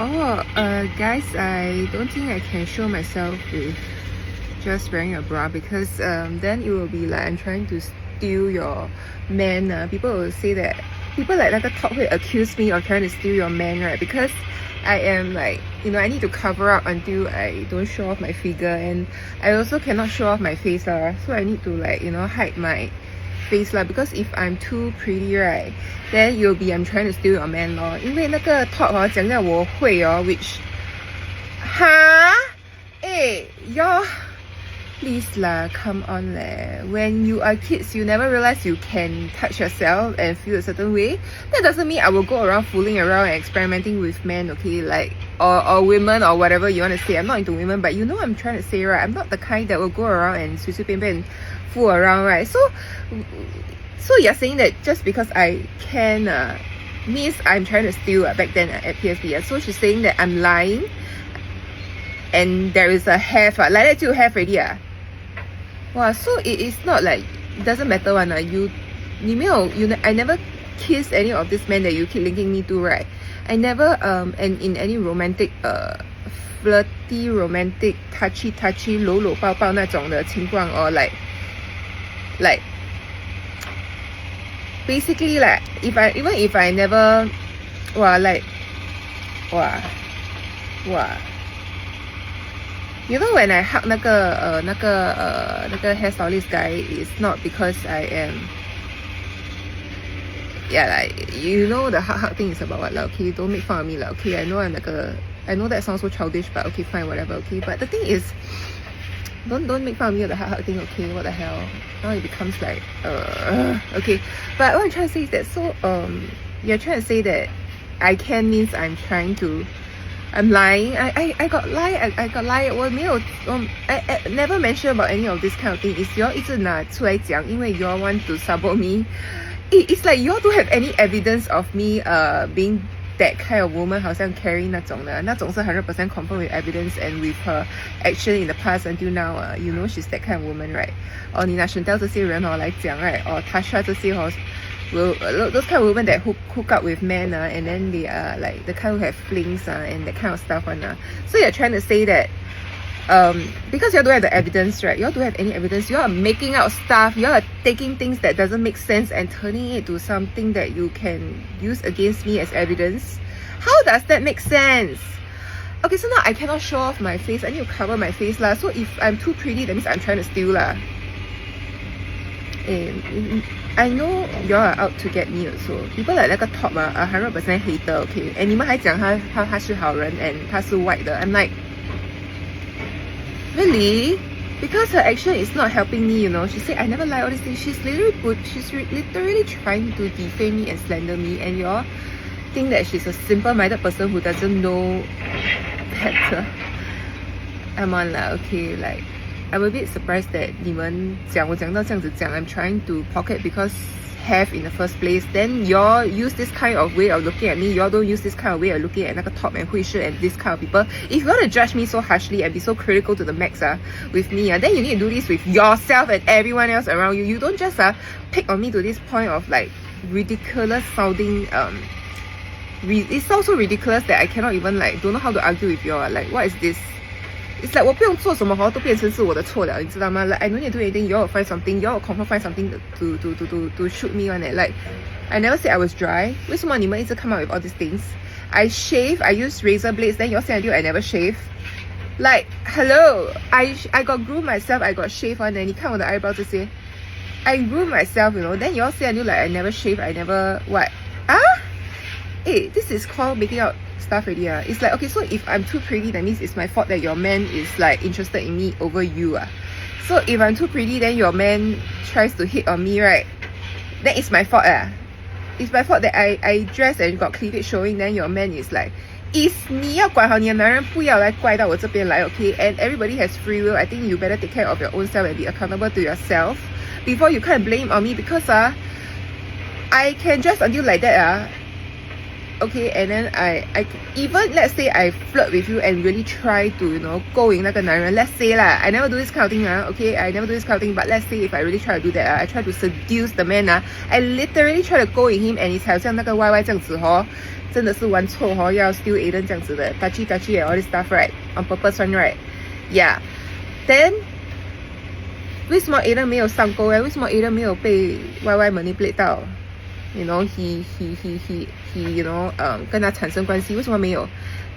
Oh, guys, I don't think I can show myself with just wearing a bra because then it will be like I'm trying to steal your man. People will say that people like 那个 talk 会 accuse me of trying to steal your man, right? Because I am like, I need to cover up until I don't show off my figure, and I also cannot show off my face, so I need to like, hide my face lah, because if I'm too pretty, right, then you'll be I'm trying to steal your man lor. 因为那个 talk 讲到我会which y'all please lah, come on leh. When you are kids, you never realize you can touch yourself and feel a certain way. That doesn't mean I will go around fooling around and experimenting with men, okay? Like, or women or whatever you want to say. I'm not into women, but you know what I'm trying to say, right? I'm not the kind that will go around and 随随便便 fool around, right? So you're saying that just because I can means I'm trying to steal back then at PSP. So she's saying that I'm lying and there is a have like that you have already. Wow, so it is not like, it doesn't matter one. I never kissed any of this men that you keep linking me to, right? I never and in any romantic flirty romantic touchy 搂搂抱抱那种的情况 or like basically like even if I never you know when I hug 那个 hairstylist guy, it's not because I am like, the hug thing is about what lah, okay? Don't make fun of me lah, okay? I know that sounds so childish, but okay, fine, whatever, okay? But the thing is, don't make fun of me of the hug thing, okay? What the hell? Now it becomes like okay. But what I'm trying to say is that, so you're trying to say that I can means I'm lying. I got lie. I got lie. 我没有 I never mention about any of this kind of thing. Is y'all 一直拿出来讲，因为 y'all want to support me. It's like y'all don't have any evidence of me being that kind of woman, 好像 Carrie 那种是 100% confirmed with evidence and with her action in the past until now. She's that kind of woman, right? Or 你拿 Chantel 这些人来讲 right? Or Tasha 这些those kind of women that hook up with men and then they are like the kind who have flings and that kind of stuff So you're trying to say that because you don't have the evidence, right? You don't have any evidence. You are making out stuff. You are taking things that doesn't make sense and turning it to something that you can use against me as evidence. How does that make sense? Okay, so now I cannot show off my face. I need to cover my face lah. So if I'm too pretty, that means I'm trying to steal lah. I know you all are out to get me also. People like 那个 top 100% hater, okay? And 你们还讲他是好人 and 他是 white 的. I'm like, really? Because her action is not helping me, She said I never lie all these things. She's literally trying to defame me and slander me, and you all think that she's a simple-minded person who doesn't know better. I'm on lah, okay, like I'm a bit surprised that 你们我讲到这样子讲 I'm trying to pocket because have in the first place. Then y'all use this kind of way of looking at me. Y'all don't use this kind of way of looking at 那个 top and 会是 and this kind of people. If you want to judge me so harshly and be so critical to the max with me, then you need to do this with yourself and everyone else around you. You don't just pick on me to this point of like ridiculous sounding it sounds so ridiculous that I cannot even like don't know how to argue with y'all. Like, what is this? It's like 我不用做什么都变成是我的错了，你知道吗？ Like I don't need to do anything. You all will find something. You all will confirm find something to shoot me on it. Like I never said I was dry. 为什么你们一直 come out with all these things? I shave. I use razor blades. Then you all say until I never shave. Like hello, I got groom myself. I got shave on. 你看我的 eyebrow 这些 I groom myself, Then you all say until like I never shave. I never what? Hey, this is called making out stuff already. It's like, okay, so if I'm too pretty, that means it's my fault that your man is like interested in me over you. So if I'm too pretty, then your man tries to hit on me, right? Then it's my fault. It's my fault that I dress and got cleavage showing, then your man is like, is 你要管好你的男人，不要来怪到我这边来, okay? And everybody has free will. I think you better take care of your own self and be accountable to yourself before you can't blame on me, because I can dress until like that okay, and then I even let's say I flirt with you and really try to, you know, 勾引那个男人, let's say lah, I never do this kind of thing, okay, I never do this kind of thing, but let's say if I really try to do that, I try to seduce the man, I literally try to 勾引 him, and it's 好像那个 YY 这样子真的是玩臭要 steal Aiden 这样子的 touchy and all this stuff, right, on purpose one, right, yeah, then 为什么 Aiden 没有上钩为什么 Aiden 没有被 YY manipulate 到？You know, he you know, 跟他产生关系，为什么没有？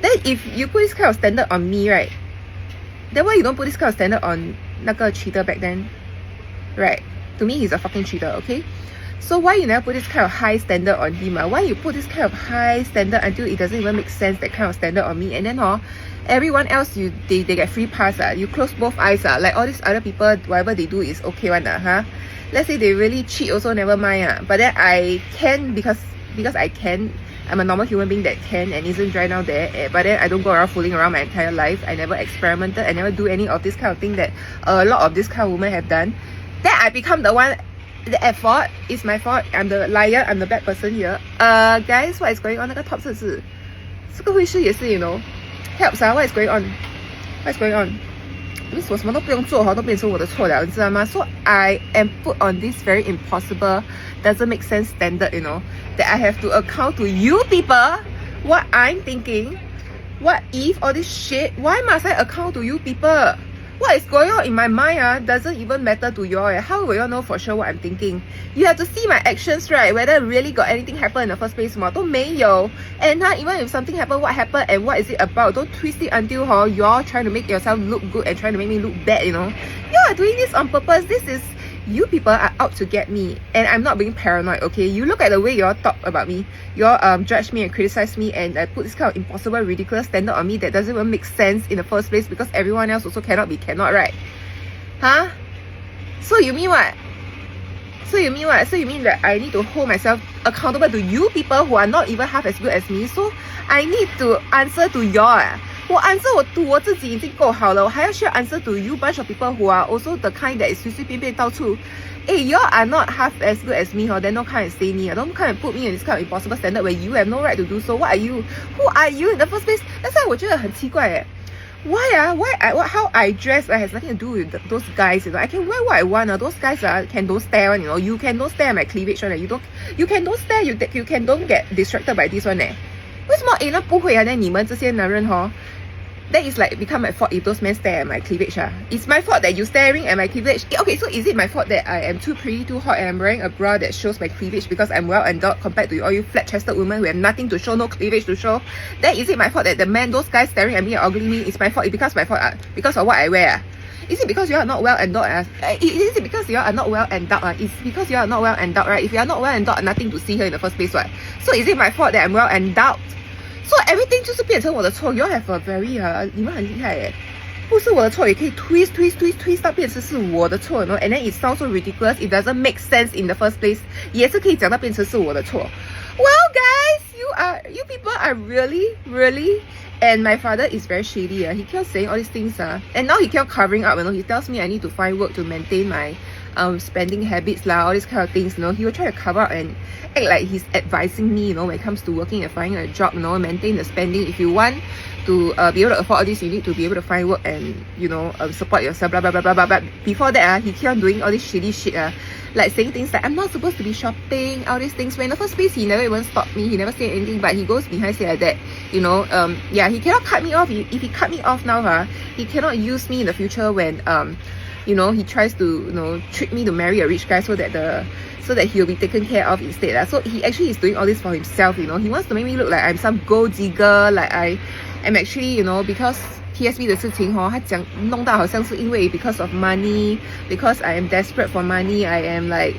Then if you put this kind of standard on me, right? Then why you don't put this kind of standard on 那个 cheater back then? Right? To me, he's a fucking cheater, okay? So why you never put this kind of high standard on him? Why you put this kind of high standard until it doesn't even make sense, that kind of standard on me? And then everyone else, they get free pass. You close both eyes. Like all these other people, whatever they do is okay one. Let's say they really cheat also, never mind. But then I can because I can. I'm a normal human being that can and isn't dry now there. But then I don't go around fooling around my entire life. I never experimented. I never do any of this kind of thing that a lot of this kind of women have done. Then I become the one at fault. It's my fault. I'm the liar. I'm the bad person here. Guys, what is going on? 那个 top 这个会是也是 you know helps what is going on? What is going on? 我什么都不用做都变成我的错了，你知道吗？ So I am put on this very impossible, doesn't make sense standard, you know, that I have to account to you people what I'm thinking. What if all this shit? Why must I account to you people? What is going on in my mind doesn't even matter to y'all. How will y'all know for sure what I'm thinking? You have to see my actions, right? Whether really got anything happen in the first place 都没有. And even if something happened, what happened and what is it about? Don't twist it until y'all trying to make yourself look good and trying to make me look bad, you know? You are doing this on purpose. This is, you people are out to get me, and I'm not being paranoid, okay? You look at the way y'all talk about me, y'all judge me and criticize me, and put this kind of impossible, ridiculous standard on me that doesn't even make sense in the first place because everyone else also cannot, right? So you mean what? So you mean that I need to hold myself accountable to you people who are not even half as good as me? So I need to answer to y'all. 我 answer 我自己已经够好了，我还要需要 answer to you bunch of people who are also the kind that is 随随便便到处 y'all are not half as good as me then don't come and say me don't come and put me in this kind of impossible standard where you have no right to do so. What are you? Who are you in the first place? That's why 我觉得很奇怪how I dress has nothing to do with those guys, you know. I can wear what I want. Those guys can don't stare one, you know. You can don't stare at my cleavage one. You can don't stare. You can don't get distracted by this one. 为什么 Aiden 不会then 你们这些男人that is like become my fault if those men stare at my cleavage. It's my fault that you staring at my cleavage. Okay, so is it my fault that I am too pretty, too hot, and I'm wearing a bra that shows my cleavage because I'm well endowed compared to all you flat-chested women who have nothing to show, no cleavage to show? Then is it my fault that those guys staring at me and ogling me? It's my fault. It's because my fault because of what I wear. Is it because you are not well endowed? Is it because you are not well endowed? It's because you are not well endowed, right? If you are not well endowed, nothing to see here in the first place, right? So is it my fault that I'm well endowed? So everything 就是变成我的错。You all have a very 你们很厉害耶，不是我的错也可以 twist 到变成是我的错 you know? And then it sounds so ridiculous. It doesn't make sense in the first place. 也是可以讲到变成是我的错。Well, guys, you people are really, and my father is very shady. He keeps saying all these things and now he keeps covering up. You know, he tells me I need to find work to maintain my spending habits all these kind of things, you know. He will try to cover up and act like he's advising me, you know, when it comes to working and finding a job, you know, maintain the spending. If you want to be able to afford all this, you need to be able to find work and, you know, support yourself, blah blah blah blah blah. But before that he kept on doing all this shitty shit like saying things like I'm not supposed to be shopping, all these things. When in the first place he never even stopped me, he never said anything, but he goes behind say like that, you know. Yeah, he cannot cut me off. If he cut me off now he cannot use me in the future when you know, he tries to, you know, trick me to marry a rich guy so that he'll be taken care of instead. So he actually is doing all this for himself, you know. He wants to make me look like I'm some gold digger, like I am actually, you know, because PSB 的事情他讲弄到好像是因为 because of money, because I am desperate for money, I am like,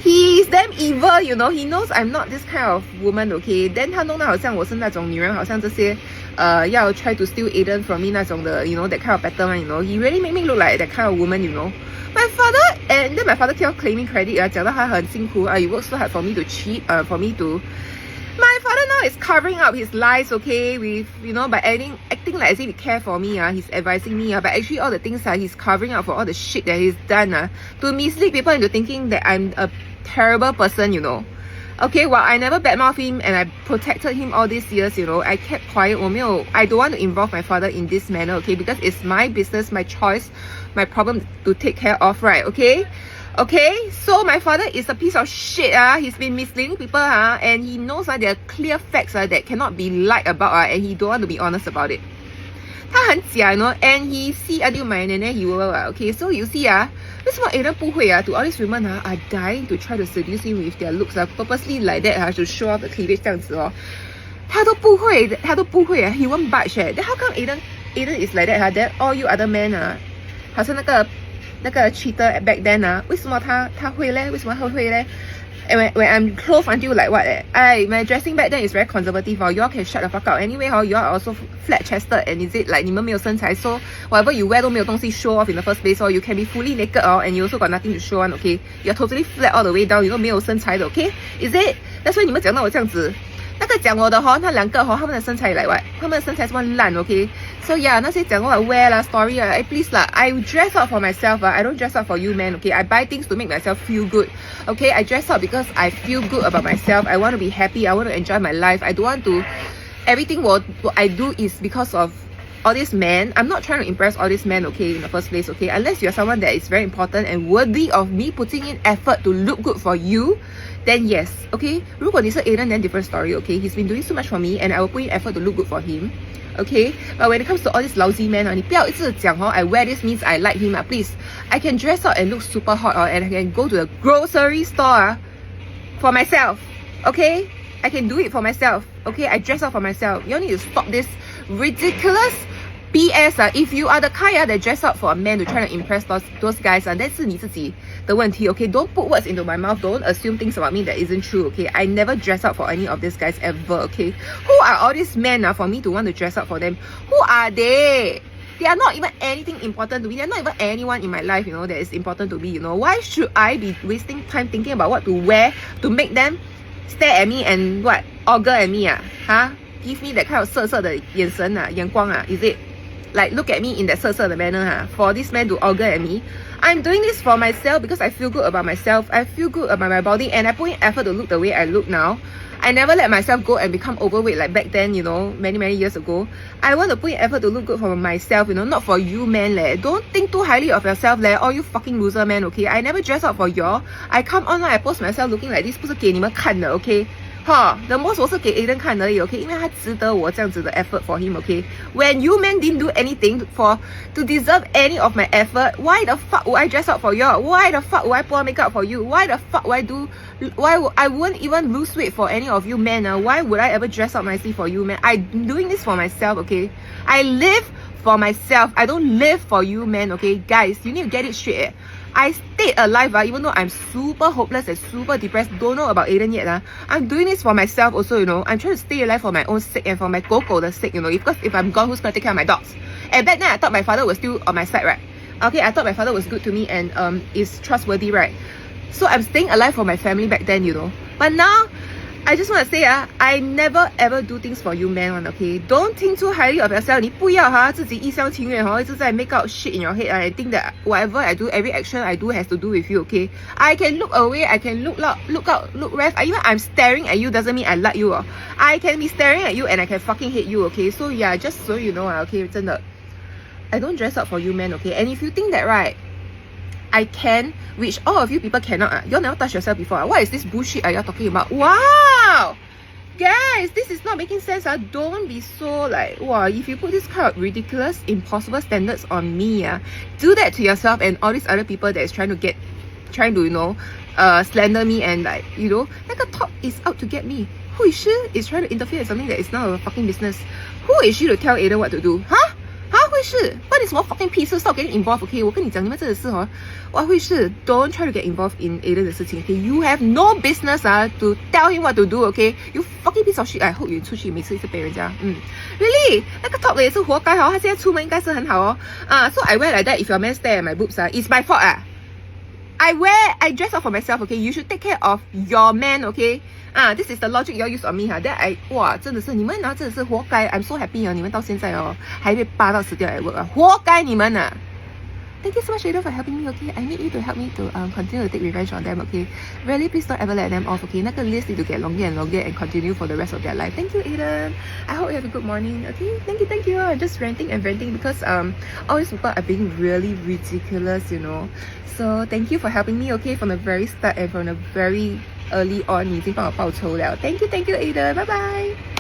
he's damn evil, you know. He knows I'm not this kind of woman, okay. Then 他弄到好像我是那种女人，好像这些要 try to steal Aiden from me 那种的 you know, that kind of pattern, you know. He really made me look like that kind of woman, you know. My father, and then my father kept claiming credit 讲到他很辛苦you work so hard for me to cheat, for me to. My father now is covering up his lies, okay, with, you know, by acting like as if he care for me, he's advising me, but actually all the things he's covering up for all the shit that he's done to mislead people into thinking that I'm a terrible person, you know. Okay, well, I never badmouth him and I protected him all these years, you know. I kept quiet. I don't want to involve my father in this manner, okay? Because it's my business, my choice, my problem to take care of, right? Okay? Okay? So my father is a piece of shit. He's been misleading people, and he knows there are clear facts that cannot be lied about, and he don't want to be honest about it. 他很假 you know, and he see until my nene he will, okay? So you see, 为什么 Aiden 不会 to all these women are dying to try to seduce him with their looks, purposely like that, to show off the cleavage 这样子他都不会 he won't budge. Then how come Aiden is like that, then all you other men 好像那个 cheater back then 为什么他会嘞？为什么他会嘞？And when I'm clothed until like what, my dressing back then is very conservative. You all can shut the fuck up. Anyway, you all are also flat chested, and is it like 你们没有身材 so whatever you wear 都没有东西 show off in the first place, you can be fully naked, and you also got nothing to show on, okay? You're totally flat all the way down, 没有身材的 okay? Is it? That's why 你们讲到我这样子。那个讲我的那两个他们的身材 like what? 他们的身材这么烂 okay? So yeah, 那些讲我 wear story please I dress up for myself, I don't dress up for you man, okay? I buy things to make myself feel good, okay? I dress up because I feel good about myself. I want to be happy, I want to enjoy my life. I don't want to, everything what I do is because of all these men. I'm not trying to impress all these men, okay, in the first place, okay? Unless you're someone that is very important and worthy of me putting in effort to look good for you, then yes, okay? 如果你是 Aiden, then different story, okay? He's been doing so much for me and I will put in effort to look good for him, okay? But when it comes to all these lousy men, 你不要一直讲I wear this means I like him, please. I can dress up and look super hot, and I can go to the grocery store for myself, okay? I can do it for myself, okay? I dress up for myself. You all need to stop this ridiculous BS. If you are the kind that dress up for a man to try to impress those guys, that's 是你自己的问题, okay? Don't put words into my mouth. Don't assume things about me that isn't true, okay? I never dress up for any of these guys ever, okay? Who are all these men for me to want to dress up for them? Who are they? They are not even anything important to me. They're not even anyone in my life, you know, that is important to me, you know. Why should I be wasting time thinking about what to wear to make them stare at me and what? Auger at me, Give me that kind of 色色的眼神眼光is it? Like look at me in that 色色的 manner for this man to auger at me. I'm doing this for myself because I feel good about myself. I feel good about my body and I put in effort to look the way I look now. I never let myself go and become overweight like back then, you know, many years ago. I want to put in effort to look good for myself, you know, not for you man Don't think too highly of yourself all you fucking loser man, okay? I never dress up for y'all. I come online, I post myself looking like this 不是给你们看的 okay? The most 我是给 Aiden 看而已 okay? 因为他值得我这样子的 effort for him, okay? When you men didn't do anything to deserve any of my effort, why the fuck would I dress up for y'all? Why the fuck would I put on makeup for you? Why the fuck would I wouldn't even lose weight for any of you men? Why would I ever dress up nicely for you men? I'm doing this for myself, okay? I live for myself. I don't live for you men, okay? Guys, you need to get it straight. I stayed alive even though I'm super hopeless and super depressed. Don't know about Aiden yet. I'm doing this for myself also, you know. I'm trying to stay alive for my own sake and for my gogo's sake, you know. Because if I'm gone, who's gonna take care of my dogs? And back then I thought my father was still on my side, right? Okay, I thought my father was good to me and is trustworthy, right? So I'm staying alive for my family back then, you know. But now I just want to say I never ever do things for you men, okay? Don't think too highly of yourself. 你不要自己一厢情愿一直在 make out shit in your head and think that whatever I do, every action I do has to do with you, okay? I can look away, I can look out, look left. Even I'm staring at you doesn't mean I like you. I can be staring at you and I can fucking hate you, okay? So yeah, just so you know, okay, 真的 I don't dress up for you men, okay? And if you think that, right, I can, which all of you people cannot. Y'all never touched yourself before. What is this bullshit are y'all talking about? Wow! Guys, this is not making sense. Don't be so like, wow, if you put this kind of ridiculous, impossible standards on me, do that to yourself and all these other people that is trying to, you know, slander me and like, you know, like a top is out to get me. Who is she? Is trying to interfere in something that is not a fucking business. Who is she to tell Aiden what to do? Huh? 会是关你什么 fucking 屁事 ？Stop getting involved, okay? 我跟你讲，你们真的是会是 Don't try to get involved in Aiden 的事情 ，okay? You have no business to tell him what to do, okay? You fucking piece of shit! I hope you 出去每次一直被人家，really 那个 top 的也是活该他现在出门应该是很好So I wear like that. If your man stare at my boobs it's my fault I dress up for myself, okay? You should take care of your man, okay? This is the logic you all use on me That 哇，真的是你们真的是活该 I'm so happy 你们到现在还被扒到死掉 at work 活该你们 Thank you so much, Aiden, for helping me, okay? I need you to help me to continue to take revenge on them, okay? Really, please don't ever let them off, okay? 那个 list need to get longer and longer and continue for the rest of their life. Thank you, Aiden. I hope you have a good morning, okay? Thank you. I'm just ranting and venting because all these people are being really ridiculous, you know? So thank you for helping me, okay? From the very start and from the very early on, 你已经帮我报仇了. Thank you, Aiden. Bye bye.